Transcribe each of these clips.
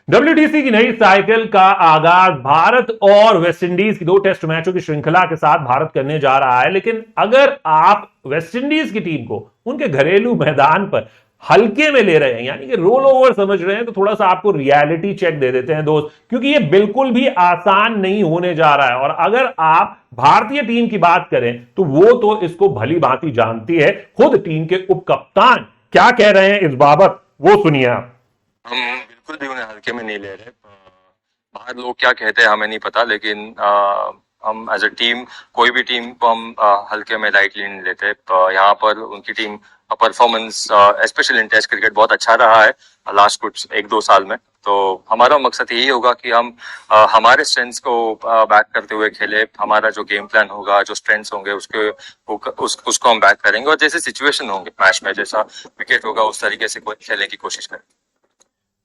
WTC की नई cycle का आगाज भारत और वेस्टइंडीज की 2 टेस्ट मैचों की श्रृंखला के साथ भारत करने जा रहा है। लेकिन अगर आप वेस्टइंडीज की टीम को उनके घरेलू मैदान पर हल्के में ले रहे हैं, यानी कि रोल ओवर समझ रहे हैं, तो थोड़ा सा आपको रियलिटी चेक दे देते हैं दोस्त, क्योंकि ये बिल्कुल भी आसान नहीं होने जा रहा है। और अगर आप भारतीय टीम की बात करें तो वो तो इसको भली भांति जानती है। खुद टीम के उप कप्तान क्या कह रहे हैं इस बाबत, वो सुनिए आप। हम बिल्कुल भी उन्हें हल्के में नहीं ले रहे। बाहर लोग क्या कहते हैं हमें नहीं पता, लेकिन हम एज अ टीम, कोई भी टीम को हम हल्के में लाइटली नहीं लेते। यहाँ पर उनकी team performance specially in test cricket बहुत अच्छा रहा है लास्ट कुछ 1-2 साल में। तो हमारा मकसद यही होगा कि हम हमारे स्ट्रेंथ्स को बैक करते हुए खेले। हमारा जो गेम प्लान होगा, जो स्ट्रेंथ्स होंगे, उसको हम बैक करेंगे, और जैसे सिचुएशन होंगे मैच में, जैसा विकेट होगा, उस तरीके से खेलने की कोशिश करेंगे।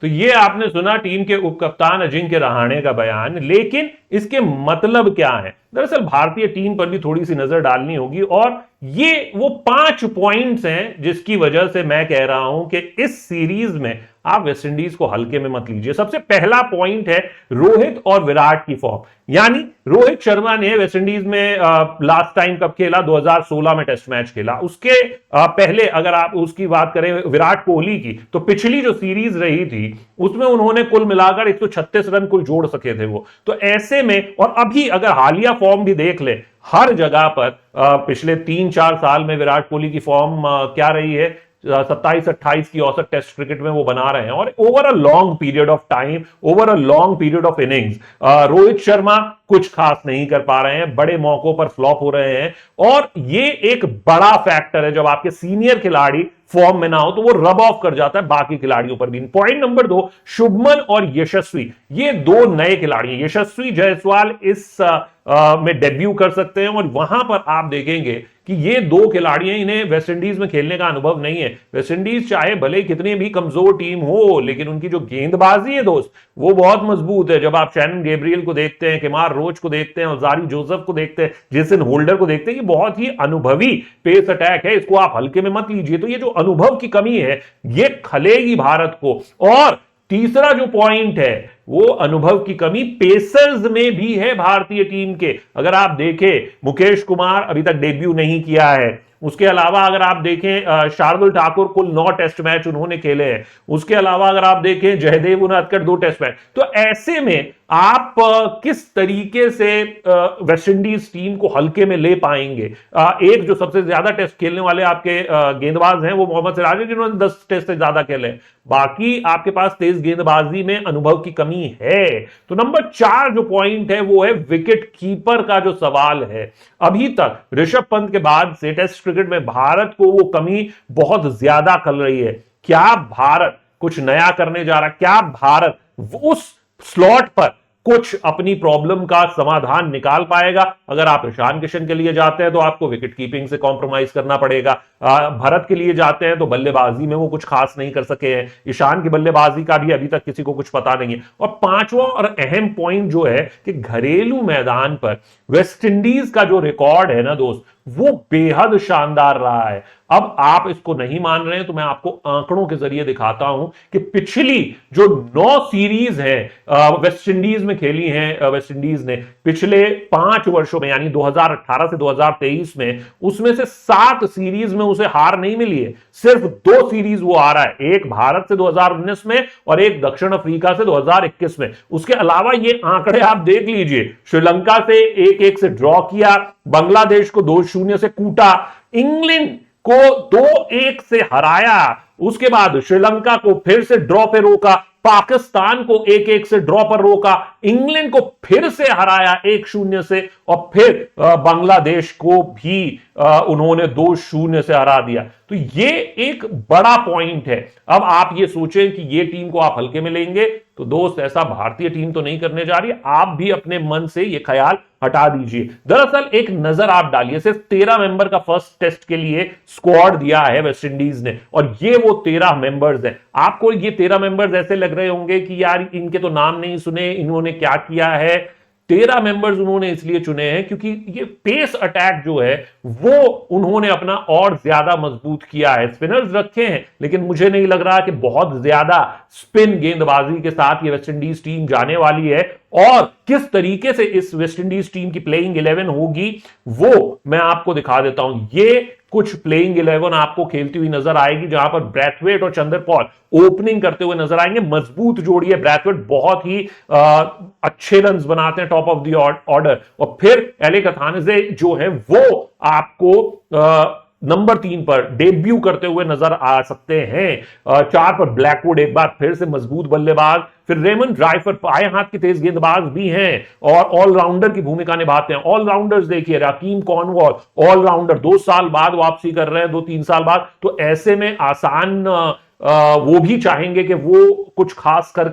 तो ये आपने सुना टीम के उपकप्तान अजिंक्य रहाणे का बयान। लेकिन इसके मतलब क्या है? दरअसल भारतीय टीम पर भी थोड़ी सी नजर डालनी होगी, और ये वो 5 पॉइंट्स हैं जिसकी वजह से मैं कह रहा हूं कि इस सीरीज में आप वेस्टइंडीज को हल्के में मत लीजिए। सबसे पहला पॉइंट है रोहित और विराट की फॉर्म। यानी रोहित शर्मा ने वेस्टइंडीज में लास्ट टाइम कब खेला? 2016 में टेस्ट मैच खेला। उसके पहले अगर आप उसकी बात करें विराट कोहली की, तो पिछली जो सीरीज रही थी उसमें उन्होंने कुल मिलाकर 136 रन कुल जोड़ सके थे वो। तो ऐसे में, और अभी अगर हालिया फॉर्म भी देख ले, हर जगह पर पिछले 3-4 साल में विराट कोहली की फॉर्म क्या रही है? 27-28 की औसत टेस्ट क्रिकेट में वो बना रहे हैं, और over a long period of time, over a long period of innings Rohit Sharma कुछ खास नहीं कर पा रहे हैं, बड़े मौकों पर फ्लॉप हो रहे हैं। और ये एक बड़ा फैक्टर है, जब आपके सीनियर खिलाड़ी फॉर्म में ना हो तो वो रब ऑफ कर जाता है बाकी खिलाड़ियों पर भी। पॉइंट नंबर 2, शुभमन और यशस्वी, ये 2 नए खिलाड़ी हैं। यशस्वी जायसवाल इस में डेब्यू कर सकते हैं, और वहां पर आप देखेंगे कि ये 2 खिलाड़ी हैं, इन्हें वेस्टइंडीज में खेलने का अनुभव नहीं है। वेस्टइंडीज चाहे भले कितनी भी कमजोर टीम हो, लेकिन उनकी जो गेंदबाजी है दोस्त, वो बहुत मजबूत है। जब आप शैनन गैब्रियल को देखते हैं, केमार रोच को देखते हैं, ज़ारी जोसेफ को देखते हैं, जेसन होल्डर को देखते हैं, ये बहुत ही अनुभवी पेस अटैक है। इसको आप हल्के में मत लीजिए। तो ये जो अनुभव की कमी है, ये खलेगी भारत को। और तीसरा जो पॉइंट है, वो अनुभव की कमी पेसर्स में भी है भारतीय टीम के। अगर आप देखें, मुकेश कुमार अभी तक डेब्यू नहीं किया है। उसके अलावा अगर आप देखें शार्दुल ठाकुर कुल 9 टेस्ट मैच उन्होंने खेले हैं। उसके अलावा अगर आप देखें जयदेव उनादकर 2 टेस्ट मैच। तो ऐसे में आप किस तरीके से वेस्टइंडीज टीम को हल्के में ले पाएंगे? एक जो सबसे ज्यादा टेस्ट खेलने वाले आपके गेंदबाज हैं वो मोहम्मद सिराज है, जिन्होंने 10 टेस्ट से ज्यादा खेले। बाकी आपके पास तेज गेंदबाजी में अनुभव की कमी है। तो नंबर 4 जो पॉइंट है वो है विकेट कीपर का जो सवाल है। अभी तक ऋषभ पंत के बाद से टेस्ट क्रिकेट में भारत को वो कमी बहुत ज्यादा खल रही है। क्या भारत कुछ नया करने जा रहा है? क्या भारत उस स्लॉट पर कुछ अपनी प्रॉब्लम का समाधान निकाल पाएगा? अगर आप ईशान किशन के लिए जाते हैं तो आपको विकेट कीपिंग से कॉम्प्रोमाइज करना पड़ेगा। भारत के लिए जाते हैं तो बल्लेबाजी में वो कुछ खास नहीं कर सके हैं। ईशान की बल्लेबाजी का भी अभी तक किसी को कुछ पता नहीं है। और 5वां और अहम पॉइंट जो है कि घरेलू मैदान पर वेस्टइंडीज का जो रिकॉर्ड है ना दोस्त, वो बेहद शानदार रहा है। अब आप इसको नहीं मान रहे हैं तो मैं आपको आंकड़ों के जरिए दिखाता हूं कि पिछली जो 9 सीरीज है वेस्टइंडीज में खेली हैं वेस्टइंडीज ने पिछले 5 वर्षों में, यानी 2018 से 2023 में, उसमें से 7 सीरीज में उसे हार नहीं मिली है। सिर्फ 2 सीरीज वो हारा है, एक भारत से 2019 में और एक दक्षिण अफ्रीका से 2021 में। उसके अलावा ये आंकड़े आप देख लीजिए, श्रीलंका से 1-1 से ड्रॉ किया, बांग्लादेश को 2-0 से कूटा, इंग्लैंड को 2-1 से हराया, उसके बाद श्रीलंका को फिर से ड्रॉ पे रोका, पाकिस्तान को 1-1 से ड्रॉ पर रोका, इंग्लैंड को फिर से हराया 1-0 से, और फिर बांग्लादेश को भी उन्होंने 2-0 से हरा दिया। तो ये एक बड़ा पॉइंट है। अब आप ये सोचें कि ये टीम को आप हल्के में लेंगे, तो दोस्त ऐसा भारतीय टीम तो नहीं करने जा रही। आप भी अपने मन से ये ख्याल हटा दीजिए। दरअसल एक नजर आप डालिए, सिर्फ 13 मेंबर का फर्स्ट टेस्ट के लिए स्क्वाड दिया है वेस्टइंडीज ने, और ये वो 13 मेंबर्स हैं। आपको ये 13 मेंबर्स ऐसे लग रहे होंगे कि यार इनके तो नाम नहीं सुने, इन्होंने क्या किया है। 13 मेंबर्स उन्होंने इसलिए चुने हैं क्योंकि ये पेस अटैक जो है वो उन्होंने अपना और ज्यादा मजबूत किया है। स्पिनर्स रखे हैं लेकिन मुझे नहीं लग रहा कि बहुत ज्यादा स्पिन गेंदबाजी के साथ ये वेस्ट इंडीज टीम जाने वाली है। और किस तरीके से इस वेस्ट इंडीज टीम की प्लेइंग 11 होगी वो मैं आपको दिखा देता हूं। ये कुछ प्लेइंग 11 आपको खेलती हुई नजर आएगी जहां पर ब्रैथवेट और चंदर पॉल ओपनिंग करते हुए नजर आएंगे। मजबूत जोड़ी है, ब्रैथवेट बहुत ही अच्छे रन्स बनाते हैं टॉप ऑफ द ऑर्डर, और फिर एले कथानजे जो है वो आपको नंबर 3 पर डेब्यू करते हुए नजर आ सकते हैं। 4 पर ब्लैकवुड एक बार फिर से मजबूत बल्लेबाज, फिर रेमन ड्राइवर बाएं हाथ के तेज गेंदबाज भी हैं और ऑलराउंडर की भूमिका निभाते हैं। ऑलराउंडर्स देखिए, राकीम कॉर्नवॉल ऑलराउंडर 2 साल बाद वापसी कर रहे हैं, 2-3 साल बाद, तो ऐसे में आसान वो भी चाहेंगे कि वो कुछ खास कर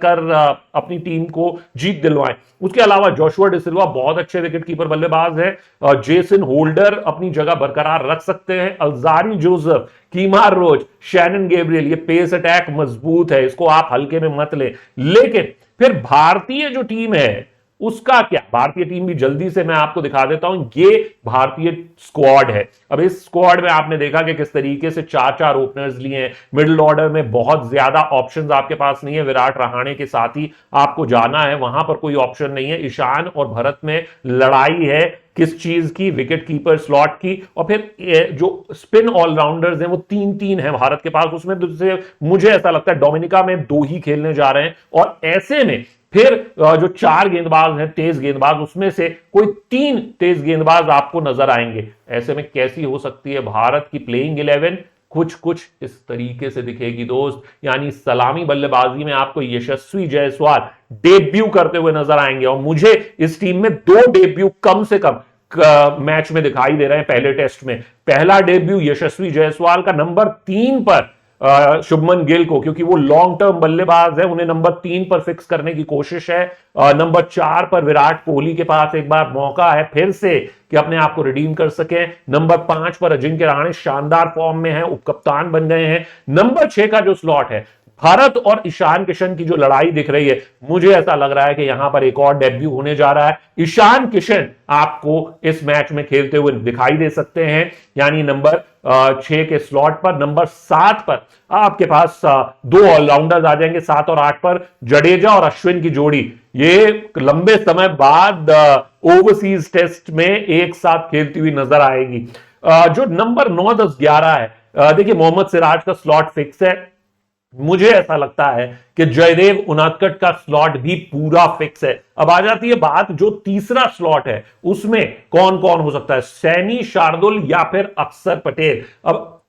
अपनी टीम को जीत दिलवाएं। उसके अलावा जोशुआ डिसिल्वा बहुत अच्छे विकेटकीपर बल्लेबाज हैं। जेसन होल्डर अपनी जगह बरकरार रख सकते हैं। अल्जारी जोसेफ, कीमार रोज, शैनन गैब्रियल, ये पेस अटैक मजबूत है, इसको आप हल्के में मत लें। लेकिन फिर भारतीय जो टीम है उसका क्या? भारतीय टीम भी जल्दी से मैं आपको दिखा देता हूं। ये भारतीय स्क्वाड है। अब इस स्क्वाड में आपने देखा कि किस तरीके से 4-4 ओपनर्स लिए हैं। मिडिल ऑर्डर में बहुत ज्यादा ऑप्शंस आपके पास नहीं है। विराट रहाणे के साथ ही आपको जाना है, वहां पर कोई ऑप्शन नहीं है। ईशान और भरत में लड़ाई है किस चीज की? विकेट कीपर स्लॉट की। और फिर जो स्पिन ऑलराउंडर्स हैं वो 3-3 हैं भारत के पास। उसमें मुझे ऐसा लगता है डोमिनिका में 2 ही खेलने जा रहे हैं, और ऐसे में फिर जो 4 गेंदबाज हैं तेज गेंदबाज, उसमें से कोई 3 तेज गेंदबाज आपको नजर आएंगे। ऐसे में कैसी हो सकती है भारत की प्लेइंग 11? कुछ इस तरीके से दिखेगी दोस्त, यानी सलामी बल्लेबाजी में आपको यशस्वी जायसवाल डेब्यू करते हुए नजर आएंगे। और मुझे इस टीम में 2 डेब्यू कम से कम मैच में दिखाई दे रहे हैं। पहले टेस्ट में पहला डेब्यू यशस्वी जायसवाल का, नंबर 3 पर शुभमन गिल को, क्योंकि वो लॉन्ग टर्म बल्लेबाज है, उन्हें नंबर 3 पर फिक्स करने की कोशिश है। नंबर 4 पर विराट कोहली के पास एक बार मौका है फिर से कि अपने आप को रिडीम कर सके। नंबर 5 पर अजिंक्य रहाणे शानदार फॉर्म में है, उपकप्तान बन गए हैं। नंबर 6 का जो स्लॉट है, भारत और ईशान किशन की जो लड़ाई दिख रही है, मुझे ऐसा लग रहा है कि यहां पर एक और डेब्यू होने जा रहा है। ईशान किशन आपको इस मैच में खेलते हुए दिखाई दे सकते हैं, यानी नंबर 6 के स्लॉट पर। नंबर 7 पर आपके पास 2 ऑलराउंडर्स आ जाएंगे। 7 और 8 पर जडेजा और अश्विन की जोड़ी, ये लंबे समय बाद ओवरसीज टेस्ट में एक साथ खेलती हुई नजर आएगी। जो नंबर 9, 10, 11 है, देखिए मोहम्मद सिराज का स्लॉट फिक्स है। मुझे ऐसा लगता है कि जयदेव उनादकट का स्लॉट भी पूरा फिक्स है। अब आ जाती है बात, जो तीसरा स्लॉट है उसमें कौन कौन हो सकता है? सैनी, शार्दुल या फिर अक्षर पटेल। अब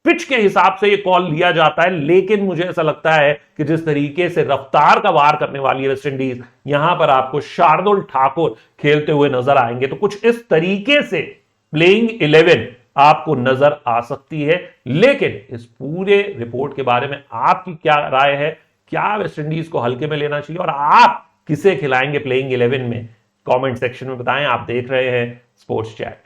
पिच के हिसाब से ये कॉल लिया जाता है, लेकिन मुझे ऐसा लगता है कि जिस तरीके से रफ्तार का वार करने वाली है वेस्ट इंडीज, यहां पर आपको शार्दुल ठाकुर खेलते हुए नजर आएंगे। तो कुछ इस तरीके से प्लेइंग 11 आपको नजर आ सकती है। लेकिन इस पूरे रिपोर्ट के बारे में आपकी क्या राय है? क्या वेस्ट इंडीज को हल्के में लेना चाहिए और आप किसे खिलाएंगे प्लेइंग 11 में? कमेंट सेक्शन में बताएं। आप देख रहे हैं स्पोर्ट्स चैट।